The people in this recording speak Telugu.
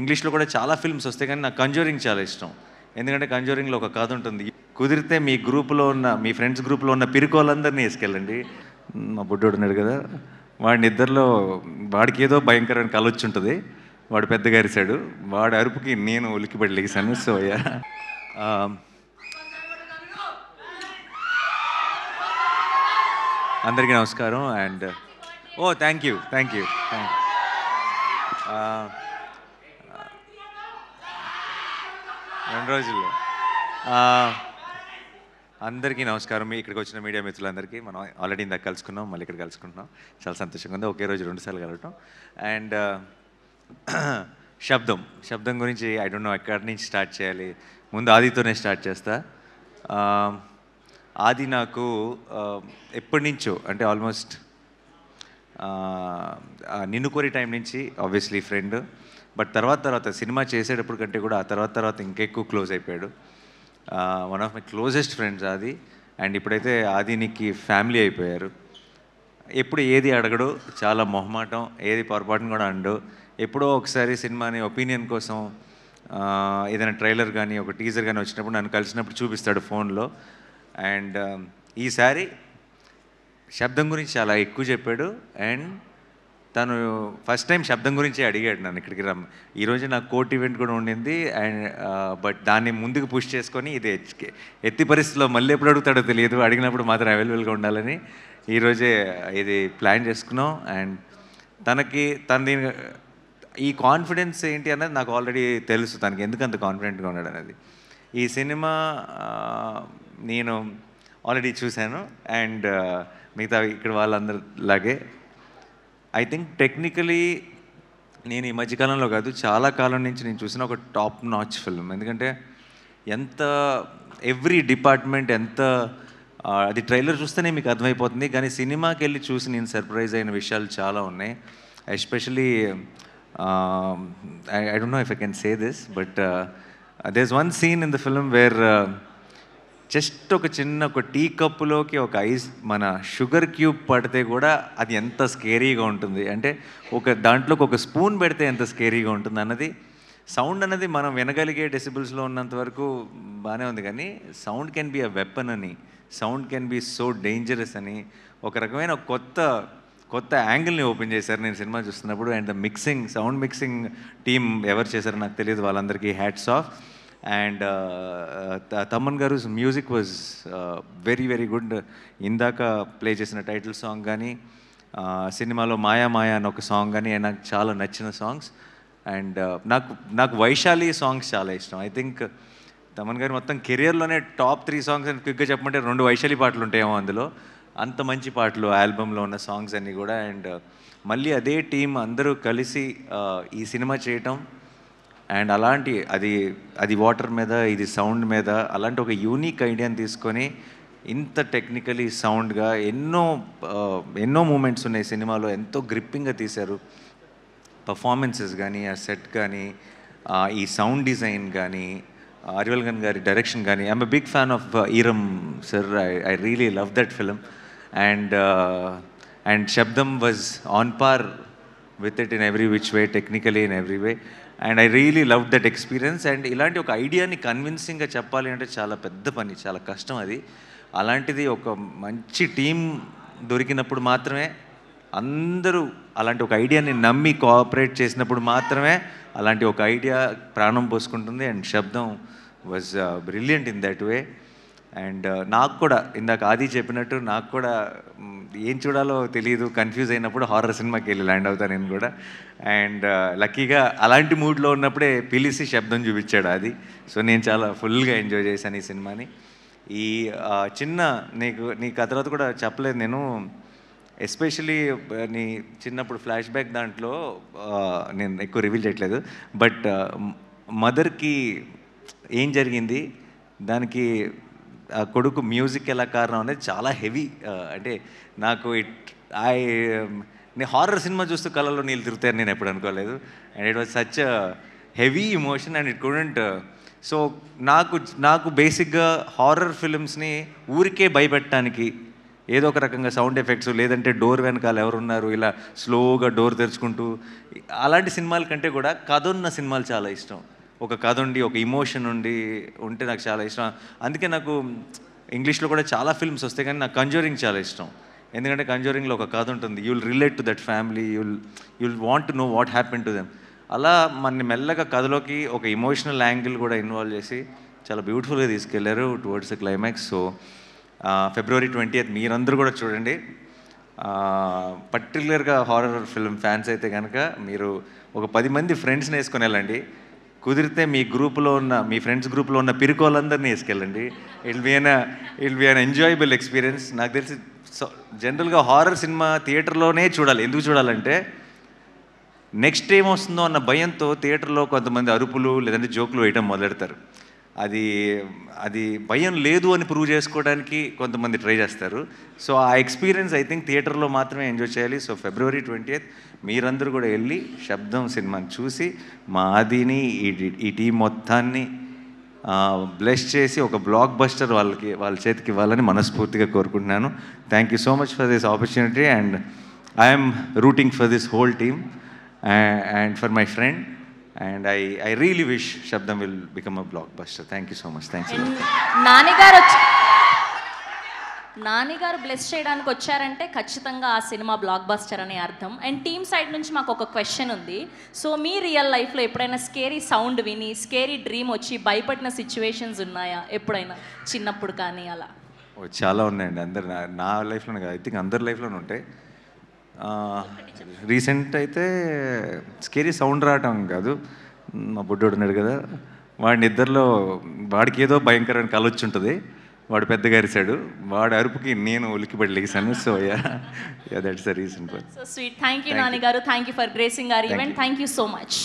ఇంగ్లీష్లో కూడా చాలా ఫిల్మ్స్ వస్తాయి, కానీ నాకు కంజూరింగ్ చాలా ఇష్టం. ఎందుకంటే కంజూరింగ్లో ఒక కథ ఉంటుంది. కుదిరితే మీ గ్రూప్లో ఉన్న, మీ ఫ్రెండ్స్ గ్రూప్లో ఉన్న పిరుకోళ్ళందరినీ వేసుకెళ్ళండి. మా బుడ్డోడు ఉన్నాడు కదా, వాడిని ఇద్దరిలో వాడికి ఏదో భయంకరమైన కళ వచ్చి ఉంటుంది. వాడు పెద్దగా అరిశాడు, వాడి అరుపుకి నేను ఉలిక్కిపడి లెగిసాను. సో యా, అందరికీ నమస్కారం. అండ్ థ్యాంక్ యూ 2 రోజుల్లో. అందరికీ నమస్కారం. ఇక్కడికి వచ్చిన మీడియా మిత్రులందరికీ, మనం ఆల్రెడీ ఇందాక కలుసుకున్నాం, మళ్ళీ ఇక్కడ కలుసుకుంటున్నాం. చాలా సంతోషంగా ఉంది, ఒకే రోజు 2 సార్లు కలవటం. అండ్ శబ్దం గురించి ఐ డోంట్ నో ఎక్కడి నుంచి స్టార్ట్ చేయాలి. ముందు ఆదితోనే స్టార్ట్ చేస్తా. ఆది నాకు ఎప్పటి నుంచో, అంటే ఆల్మోస్ట్ నిన్ను కోరి టైం నుంచి ఆబ్వియస్లీ ఫ్రెండ్. బట్ తర్వాత సినిమా చేసేటప్పుడు కంటే కూడా ఆ తర్వాత ఇంకెక్కువ క్లోజ్ అయిపోయాడు. One of my closest friends ఆది. అండ్ ఇప్పుడైతే ఆదినికి ఫ్యామిలీ అయిపోయారు. ఎప్పుడు ఏది అడగడు, చాలా మొహమాటం, ఏది పొరపాటును కూడా అండు. ఎప్పుడో ఒకసారి సినిమాని ఒపీనియన్ కోసం ఏదైనా ట్రైలర్ కానీ ఒక టీజర్ కానీ వచ్చినప్పుడు నన్ను కలిసినప్పుడు చూపిస్తాడు ఫోన్లో. అండ్ ఈసారి శబ్దం గురించి చాలా ఎక్కువ చెప్పాడు. అండ్ తను ఫస్ట్ టైం శబ్దం గురించి అడిగాడు నన్ను ఇక్కడికి ఈరోజు నాకు కోర్ట్ ఈవెంట్ కూడా ఉండింది. అండ్ బట్ దాన్ని ముందుకు పుష్ చేసుకొని ఇది ఎత్తి పరిస్థితిలో మళ్ళీ ఎప్పుడు అడుగుతాడో తెలియదు, అడిగినప్పుడు మాత్రం అవైలబుల్గా ఉండాలని ఈరోజే ఇది ప్లాన్ చేసుకున్నాం. అండ్ తన ఈ కాన్ఫిడెన్స్ ఏంటి అన్నది నాకు ఆల్రెడీ తెలుసు, తనకి ఎందుకు అంత కాన్ఫిడెంట్గా ఉన్నాడు అనేది. ఈ సినిమా నేను ఆల్రెడీ చూశాను. అండ్ మిగతా ఇక్కడ వాళ్ళందరిలాగే ఐ థింక్ టెక్నికలీ నేను ఈ మధ్యకాలంలో కాదు, చాలా కాలం నుంచి నేను చూసిన ఒక టాప్ నాచ్ ఫిల్మ్. ఎందుకంటే ఎవ్రీ డిపార్ట్మెంట్ అది ట్రైలర్ చూస్తేనే మీకు అర్థమైపోతుంది, కానీ సినిమాకి వెళ్ళి చూసి నేను సర్ప్రైజ్ అయిన విషయాలు చాలా ఉన్నాయి. Especially I don't know if I can say this, but there's one scene in the film where just ఒక టీ కప్పులోకి ఒక మన షుగర్ క్యూబ్ పడితే కూడా అది ఎంత స్కేరీగా ఉంటుంది, అంటే దాంట్లోకి ఒక స్పూన్ పెడితే ఎంత స్కేరీగా ఉంటుంది అన్నది. సౌండ్ అన్నది మనం వినగలిగే డెసిబుల్స్లో ఉన్నంత వరకు బాగానే ఉంది, కానీ sound can be a weapon అని, sound can be so dangerous అని ఒక రకమైన కొత్త యాంగిల్ని ఓపెన్ చేశారు నేను సినిమా చూస్తున్నప్పుడు. అండ్ సౌండ్ మిక్సింగ్ టీమ్ ఎవరు చేశారో నాకు తెలియదు, వాళ్ళందరికీ హ్యాట్స్ ఆఫ్. అండ్ తమన్ గారు మ్యూజిక్ వాజ్ వెరీ గుడ్. ఇందాక ప్లే చేసిన టైటిల్ సాంగ్ కానీ, సినిమాలో మాయా అని ఒక సాంగ్ కానీ నాకు చాలా నచ్చిన సాంగ్స్. అండ్ నాకు వైశాలి సాంగ్స్ చాలా ఇష్టం. ఐ థింక్ తమన్ గారు మొత్తం కెరియర్లోనే టాప్ 3 సాంగ్స్ అని క్విక్గా చెప్పమంటే 2 వైశాలి పాటలు ఉంటాయేమో అందులో. అంత మంచి పాటలు ఆల్బంలో ఉన్న సాంగ్స్ అన్నీ కూడా. అండ్ మళ్ళీ అదే టీం అందరూ కలిసి ఈ సినిమా చేయటం, అండ్ అది వాటర్ మీద, ఇది సౌండ్ మీద, అలాంటి ఒక యూనిక్ ఐడియాని తీసుకొని ఇంత టెక్నికలీ సౌండ్గా ఎన్నో మూమెంట్స్ ఉన్నాయి సినిమాలో, ఎంతో గ్రిప్పింగ్గా తీశారు. పర్ఫార్మెన్సెస్ కానీ, ఆ సెట్ కానీ, ఈ సౌండ్ డిజైన్ కానీ, అరివల్గన్ గారి డైరెక్షన్ కానీ. I'm a big fan of Eeram sir. I really love that film. And Sabdham was on par with it in every which way, technically in every way. And I really love that experience. And ఇలాంటి ఒక ఐడియాని కన్విన్సింగ్గా చెప్పాలి అంటే చాలా పెద్ద పని, చాలా కష్టం అది. అలాంటిది ఒక మంచి టీం దొరికినప్పుడు మాత్రమే, అందరూ అలాంటి ఒక ఐడియాని నమ్మి కోఆపరేట్ చేసినప్పుడు మాత్రమే అలాంటి ఒక ఐడియా ప్రాణం పోసుకుంటుంది. And Sabdham was brilliant in that way. And నాకు కూడా ఇందాక ఆది చెప్పినట్టు నాకు కూడా ఏం చూడాలో తెలియదు, కన్ఫ్యూజ్ అయినప్పుడు హారర్ సినిమాకి వెళ్ళి ల్యాండ్ అవుతాను నేను కూడా. అండ్ లక్కీగా అలాంటి మూడ్లో ఉన్నప్పుడే పిలిచి శబ్దం చూపించాడు అది. సో నేను చాలా ఫుల్గా ఎంజాయ్ చేశాను ఈ సినిమాని. ఈ నీకు ఆ తర్వాత కూడా చెప్పలేదు నేను, ఎస్పెషలీ నీ చిన్నప్పుడు ఫ్లాష్ బ్యాక్ దాంట్లో నేను ఎక్కువ రివీల్ చేయట్లేదు, బట్ మదర్కి ఏం జరిగింది, దానికి ఆ కొడుకు మ్యూజిక్ ఎలా కారణం అనేది చాలా హెవీ. అంటే నాకు నేను హారర్ సినిమా చూస్తూ కళ్ళలో నీళ్ళు తిరుగుతాయని నేను ఎప్పుడు అనుకోలేదు. And it was such heavy emotion and it couldn't. So నాకు బేసిక్గా హారర్ ఫిలిమ్స్ని ఊరికే భయపెట్టడానికి, ఏదో ఒక రకంగా సౌండ్ ఎఫెక్ట్స్, లేదంటే డోర్ వెనకాల ఎవరున్నారు ఇలా స్లోగా డోర్ తెరుచుకుంటూ, అలాంటి సినిమాల కంటే కూడా కథ ఉన్న సినిమాలు చాలా ఇష్టం. ఒక కథ ఉండి, ఒక ఇమోషన్ ఉండి ఉంటే నాకు చాలా ఇష్టం. అందుకే నాకు ఇంగ్లీష్లో కూడా చాలా ఫిల్మ్స్ వస్తాయి, కానీ నాకు కంజూరింగ్ చాలా ఇష్టం. ఎందుకంటే కంజూరింగ్లో ఒక కథ ఉంటుంది. You'll relate to that family, you'll want to know what happen to them. అలా మన మెల్లగా కథలోకి ఒక ఇమోషనల్ యాంగిల్ కూడా ఇన్వాల్వ్ చేసి చాలా బ్యూటిఫుల్గా తీసుకెళ్లారు towards the climax. So February 20th మీరందరూ కూడా చూడండి. పర్టికులర్గా హారర్ ఫిల్మ్ ఫ్యాన్స్ అయితే కనుక మీరు ఒక 10 మంది ఫ్రెండ్స్ని వేసుకొని వెళ్ళండి. కుదిరితే మీ గ్రూప్లో ఉన్న, మీ ఫ్రెండ్స్ గ్రూప్లో ఉన్న పిరుకోళ్ళందరినీ వేసుకెళ్ళండి. It be an enjoyable experience. నాకు తెలిసి జనరల్గా హారర్ సినిమా థియేటర్లోనే చూడాలి. ఎందుకు చూడాలంటే నెక్స్ట్ ఏం వస్తుందో అన్న భయంతో థియేటర్లో కొంతమంది అరుపులు లేదంటే జోకులు వేయడం మొదలెడతారు. అది భయం లేదు అని ప్రూవ్ చేసుకోవడానికి కొంతమంది ట్రై చేస్తారు. సో ఆ ఎక్స్పీరియన్స్ ఐ థింక్ థియేటర్లో మాత్రమే ఎంజాయ్ చేయాలి. సో February 20th మీరందరూ కూడా వెళ్ళి శబ్దం సినిమాని చూసి మా ఆదిని, ఈ టీం మొత్తాన్ని బ్లెస్ చేసి ఒక బ్లాక్ బస్టర్ వాళ్ళ చేతికి ఇవ్వాలని మనస్ఫూర్తిగా కోరుకుంటున్నాను. Thank you so much for this opportunity and I'm rooting for this whole team and for my friend, and I really wish Shabdam will become a blockbuster. Thank you so much. Thanks a lot. Nani గారు బ్లెస్ చేయడానికి వచ్చారంటే ఖచ్చితంగా ఆ సినిమా బ్లాక్ బస్టర్ అనే అర్థం. అండ్ టీమ్ సైడ్ నుంచి మాకు ఒక క్వశ్చన్ ఉంది. సో మీ రియల్ లైఫ్లో ఎప్పుడైనా స్కేరీ సౌండ్ విని స్కేరీ డ్రీమ్ వచ్చి భయపడిన సిచ్యువేషన్స్ ఉన్నాయా ఎప్పుడైనా, చిన్నప్పుడు కానీ అలా? చాలా ఉన్నాయండి. అందరు నా లైఫ్లోనే కాదు, ఐ థింక్ అందరి లైఫ్లోనే ఉంటాయి. రీసెంట్ అయితే స్కేరీ సౌండ్ రావటం కాదు, మా బుడ్డోడు ఉన్నాడు కదా, వాడికి ఏదో భయంకరమైన కళ వచ్చి ఉంటుంది. వాడు పెద్దగా అరిశాడు, వాడి అరుపుకి నేను ఉలిక్కిపడి లెగిసాను. So that's the reason. So sweet. Thank you Nani garu. Thank you for gracing our event. Thank you so much.